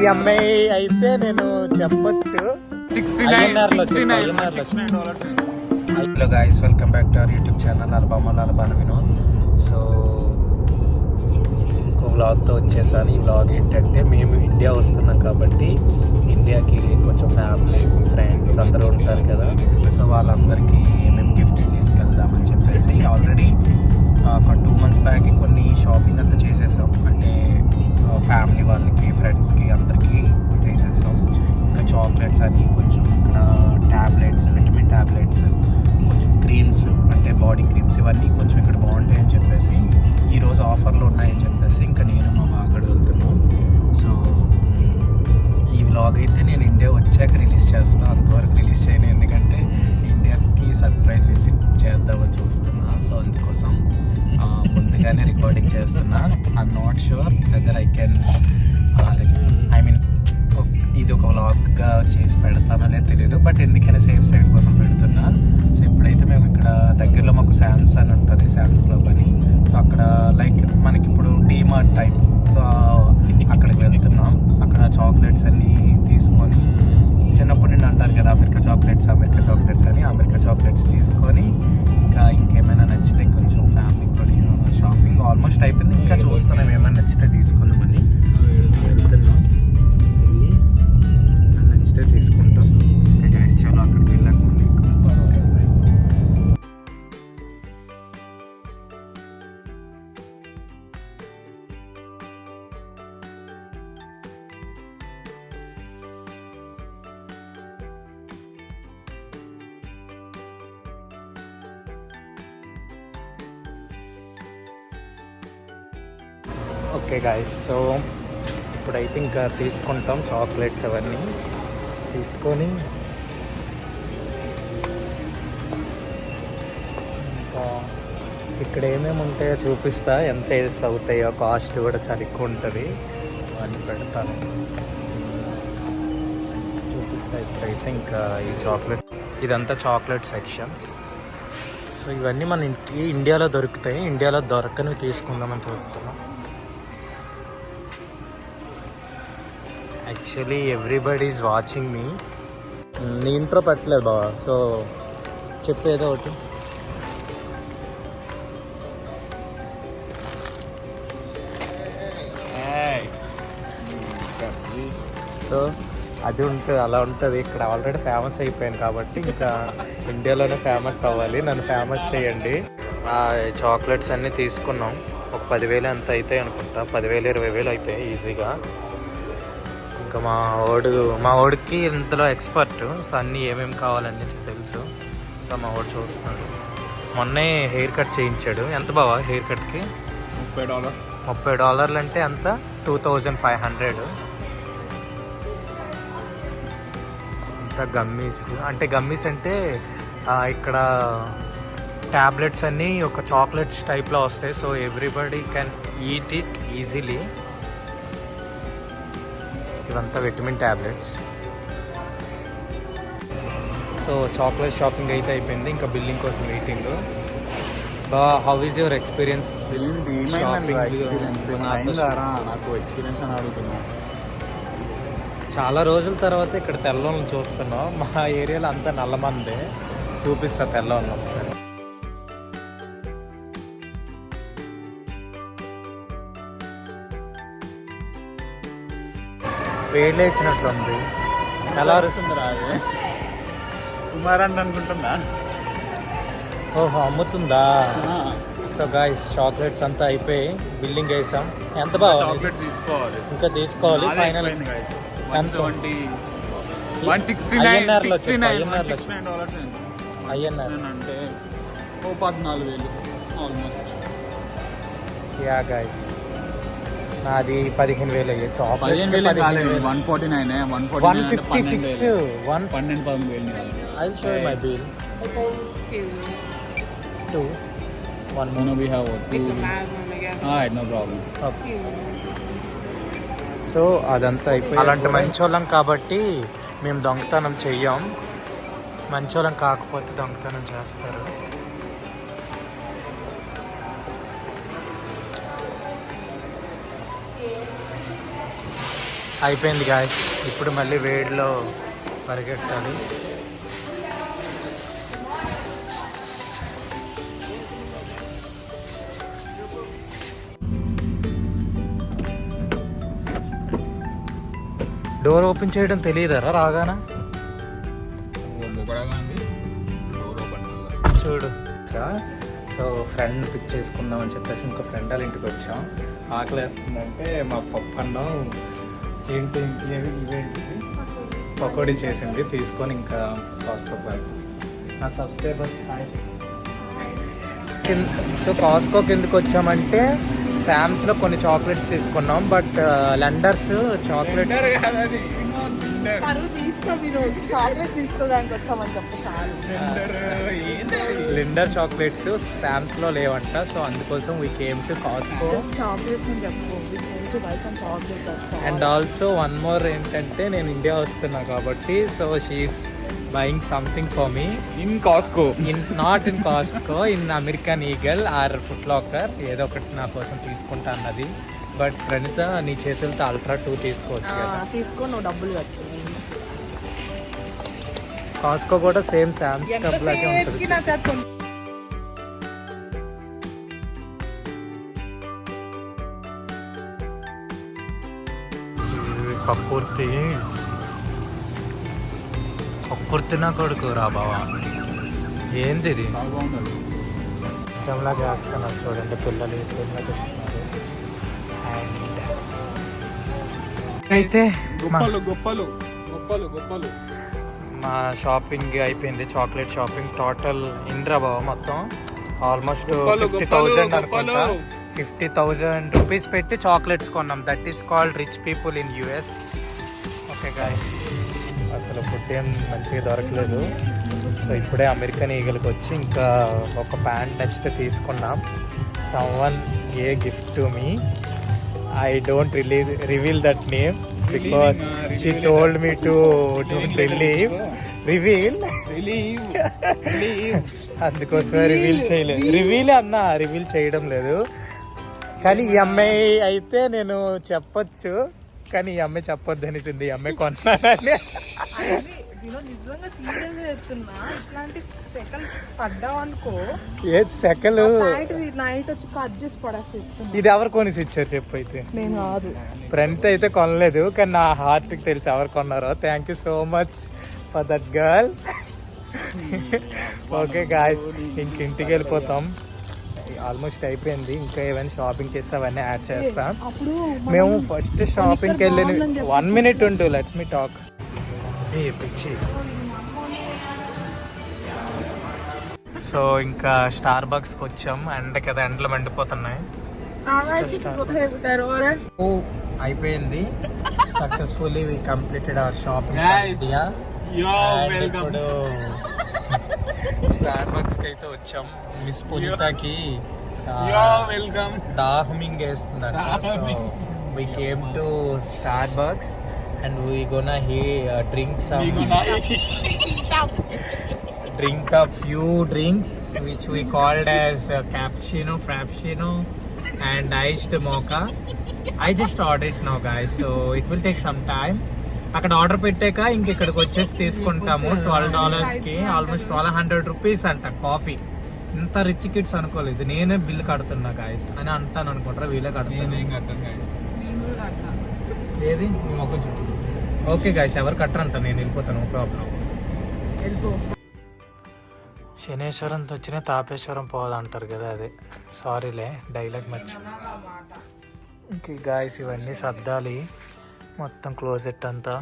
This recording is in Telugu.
ఈ అమ్మాయి అయితే నేను చెప్పొచ్చు hello guys, welcome back to our YouTube channel Albana Vinod. So ఇంకో వ్లాగ్తో వచ్చేసాను. ఈ వ్లాగ్ ఏంటంటే మేము ఇండియా వస్తున్నాం కాబట్టి ఇండియాకి కొంచెం ఫ్యామిలీ ఫ్రెండ్స్ అందరూ ఉంటారు కదా, సో వాళ్ళందరికీ మేము గిఫ్ట్స్ తీసుకెళ్దామని చెప్పేసి ఆల్రెడీ ఒక 2 months బ్యాక్ కొన్ని షాపింగ్ అంతా చేసేసాం. అంటే ఫ్యామిలీ వాళ్ళకి ఫ్రెండ్స్కి అందరికీ చేసేసాం. ఇంకా చాక్లెట్స్ అని కొంచెం ఇక్కడ ట్యాబ్లెట్స్, విటమిన్ ట్యాబ్లెట్స్, కొంచెం క్రీమ్స్ అంటే బాడీ క్రీమ్స్, ఇవన్నీ కొంచెం ఇక్కడ బాగుంటాయని చెప్పేసి ఈరోజు ఆఫర్లు ఉన్నాయని చెప్పేసి ఇంకా నేను మా అక్కడ వెళ్తున్నాం. సో ఈ వ్లాగ్ అయితే నేను ఇండియా వచ్చాక రిలీజ్ చేస్తాను, అంతవరకు రిలీజ్ చేయను ఎందుకంటే ఇండియాకి సర్ప్రైజ్ విజిట్ చేద్దామని చూస్తున్నా. సో అందుకోసం ముందుగానే రికార్డింగ్ చేస్తున్నా. I'm not sure whether I can ఇది ఒక వ్లాగ్గా చేసి పెడతానో లేదు తెలియదు, బట్ ఎందుకైనా సేఫ్ సైడ్ కోసం పెడుతున్నా. సో ఇప్పుడైతే మేము ఇక్కడ దగ్గరలో మాకు శామ్స్ అని ఉంటుంది, శామ్స్ క్లబ్ అని. సో అక్కడ లైక్ మనకి ఇప్పుడు డీమార్ట్ టైప్, సో అక్కడికి వెళ్తున్నాం. అక్కడ చాక్లెట్స్ అన్నీ తీసుకొని, చిన్నప్పటి నుండి అంటారు కదా అమెరికా చాక్లెట్స్ అని, అమెరికా చాక్లెట్స్ తీసుకొని ఇంకా ఇంకేమైనా నచ్చితే కొంచెం ఫ్యామిలీ కూడా షాపింగ్ ఆల్మోస్ట్ అయిపోయింది. ఇంకా చూస్తున్నాం ఏమైనా నచ్చితే తీసుకుందామని వెళ్తున్నాం. నచ్చితే తీసుకుంటాం. ఇంకా గైస్ చలో అక్కడికి వెళ్ళాక మళ్ళీ ఓకే గాయస్, సో ఇప్పుడైతే ఇంకా తీసుకుంటాం చాక్లెట్స్ అవన్నీ తీసుకొని. ఇంకా ఇక్కడ ఏమేమి ఉంటాయో చూపిస్తా, ఎంత అవుతాయో, కాస్ట్ కూడా చాలా ఎక్కువ ఉంటుంది అని పెడతాను, చూపిస్తా. ఇప్పుడైతే ఇంకా ఈ చాక్లెట్స్, ఇదంతా చాక్లెట్ సెక్షన్స్. సో ఇవన్నీ మన ఇండియాలో దొరుకుతాయి, ఇండియాలో దొరకనివి తీసుకుందామని చూస్తున్నాం. యాక్చువల్లీ ఎవ్రీబడి ఈజ్ వాచింగ్ మీ. నీ ఇంట్రో పెట్టలేదు బావా, సో చెప్పేదో ఒకటి. సో అది ఉంటుంది, అలా ఉంటుంది. ఇక్కడ ఆల్రెడీ ఫేమస్ అయిపోయాను కాబట్టి ఇంకా ఇండియాలోనే ఫేమస్ అవ్వాలి, నన్ను ఫేమస్ చేయండి. చాక్లెట్స్ అన్నీ తీసుకున్నాం. ఒక 10,000 ఎంత అవుతాయి అనుకుంటా, 10,000-20,000 అవుతాయి ఈజీగా. ఇంకా మా వాడికి ఇంతలో ఎక్స్పర్ట్, సో అన్నీ ఏమేమి కావాలన్నీ తెలుసు. సో మా వాడు చూస్తున్నాడు. మొన్నే హెయిర్ కట్ చేయించాడు. ఎంత బావా హెయిర్ కట్కి? $30 అంటే అంత 2500. ఇంకా గమ్మీస్ అంటే ఇక్కడ ట్యాబ్లెట్స్ అన్నీ ఒక చాక్లెట్స్ టైప్లో వస్తాయి. So everybody can eat it easily. ఇవంతా vitamin tablets. So chocolate shopping అయితే అయిపోయింది, ఇంకా బిల్లింగ్ కోసం waiting. How is your experience? నాకు ఎక్స్పీరియన్స్ అని అడుగుతున్నా. చాలా రోజుల తర్వాత ఇక్కడ తెల్లవాళ్ళని చూస్తున్నాం. మా ఏరియాలో అంతా నల్లమందే. చూపిస్తా తెల్లవాళ్ళని ఒకసారి. వేడి ఇచ్చినట్లుంది. ఎలా వస్తుంది రాదు? కుమార్ అంటే అనుకుంటుందా? ఓహో, అమ్ముతుందా? సో గాయ్స్, చాక్లెట్స్ అంతా అయిపోయి బిల్లింగ్ వేసాం. ఎంత బాగా చాక్లెట్స్ తీసుకోవాలి, ఇంకా తీసుకోవాలి. ఫైనల్ $169 అంటే $14,000 ఆల్మోస్ట్. యా గాయ్స్, నాది 15,000 అయ్యాయి. Chocolates 149 156 12,000. I'll show you my bill. 2 1 No, we have 2. Alright, no problem. Okay. So అదంతా అయిపోయి, అలాంటి మంచోళ్ళం కాబట్టి మేము దొంగతనం చెయ్యం. మంచోళ్ళం కాకపోతే దొంగతనం చేస్తారు. అయిపోయింది గాయస్. ఇప్పుడు మళ్ళీ వేడిలో పరిగెట్టాలి. డోర్ ఓపెన్ చేయడం తెలియదరా రాగానా? చూడు. సో ఫ్రెండ్ పిక్ చేసుకుందాం అని చెప్పేసి ఇంకో ఫ్రెండ్ వాళ్ళ ఇంటికి వచ్చాం. ఆకలి వేస్తుందంటే మా పప్పు అన్నం ఏంటి ఇవేంటి పకోడీ చేసింది తీసుకొని ఇంకా కాస్కోకి వెళ్తాం. నా సబ్స్క్రైబర్ హాయ్ చెప్పు. సో కాస్కోకి ఎందుకు వచ్చామంటే శామ్స్లో కొన్ని చాక్లెట్స్ తీసుకున్నాం. But Lindor's chocolates Lindor chocolates శామ్స్లో లేవంట. సో అందుకోసం we came to Costco. And also one more ఏంటంటే నేను ఇండియా వస్తున్నా కాబట్టి so she's buying something for me in Costco. Not in Costco, in American Eagle or Foot Locker. ఏదో ఒకటి నా కోసం తీసుకుంటా అన్నది. బట్ ప్రణీత నీ చేతులతో అల్ట్రా 2 తీసుకోవచ్చు కదా. తీసుకో, నువ్వు డబ్బులు కట్టు. కాస్కో కూడా సేమ్ శామ్స్ క్లబ్ లాగే ఉంటుంది. కక్కుర్తి నా కొడుకు రా బావా. ఏంది ఇది ఇదంలా చేస్తున్నారు చూడండి పిల్లలు ఇట్లా తెస్తున్నారు. అండ్ అయితే గొప్పలు మా షాపింగ్ అయిపోయింది. చాక్లెట్ షాపింగ్ టోటల్ ఇంద్రా బావా మొత్తం ఆల్మోస్ట్ 50,000 అనుకుంటా. 50,000 రూపీస్ పెట్టి చాక్లెట్స్ కొన్నాం. That is called rich people in US. Okay guys, అసలు ఫుడ్ ఏం మంచిగా దొరకలేదు. సో ఇప్పుడే అమెరికన్ ఈగల్కి వచ్చి ఇంకా ఒక ప్యాంట్ నచ్చితే తీసుకున్నాం. Someone A gift to me. I don't reveal that name because she told me to don't reveal. అందుకోసమే రివీల్ చేయలేదు. రివీల్ చేయడం లేదు. కానీ ఈ అమ్మాయి అయితే నేను చెప్పొచ్చు, కానీ ఈ అమ్మాయి చెప్పొద్దు అనేసింది. ఈ అమ్మాయి కొన్నానని. ఏ సెకలు ఇది ఎవరు కొనిసి ఇచ్చారు చెప్పు. అయితే ఫ్రెండ్ అయితే కొనలేదు, కానీ నా హార్ట్కి తెలిసి ఎవరు కొన్నారో. Thank you so much for that girl. Okay guys, ఇంటికి వెళ్ళిపోతాం. ఆల్మోస్ట్ అయిపోయింది. ఇంకా ఏమైనా షాపింగ్ చేస్తే అవన్నీ యాడ్ చేస్తాం. మేము ఫస్ట్ షాపింగ్కి వెళ్ళిన 1 minute ఉండు, లెట్ మీ టాక్. పిచ్చి. సో ఇంకా స్టార్ బక్స్కి వచ్చాం. కదా ఎండలు మండిపోతున్నాయి. అయిపోయింది. Successfully we completed our shopping. ఇప్పుడు స్టార్ బక్స్కి అయితే వచ్చాం. మిస్ పునీతకి వెల్కమ్ దాహమింగ్ వేస్తుందంట. So we came to Starbucks and we gonna drink a few drinks which we called as cappuccino, frappuccino and iced mocha. I just ordered it now guys, so it will take some time. అక్కడ ఆర్డర్ పెట్టాక ఇంక ఇక్కడికి వచ్చేసి తీసుకుంటాము. $12కి ఆల్మోస్ట్ 1200 రూపీస్ అంట కాఫీ. ఇంత రిచ్ కిడ్స్ అనుకోలేదు. నేనే బిల్ కడుతున్నా గాయస్ అని అంటాను అనుకుంటారా, వీళ్ళే కడతాను. ఏది మొక్క చూపు. ఓకే గాయస్, ఎవరు కట్టరంట, నేను వెళ్ళిపోతాను. ప్రాబ్లం. శనేశ్వరంతో వచ్చిన తాపేశ్వరం పోవాలంటారు కదా, అదే. సారీలే డైలాగ్ మర్చి. ఇంక గాయస్ ఇవన్నీ సర్దాలి మొత్తం. క్లోజెట్ అంతా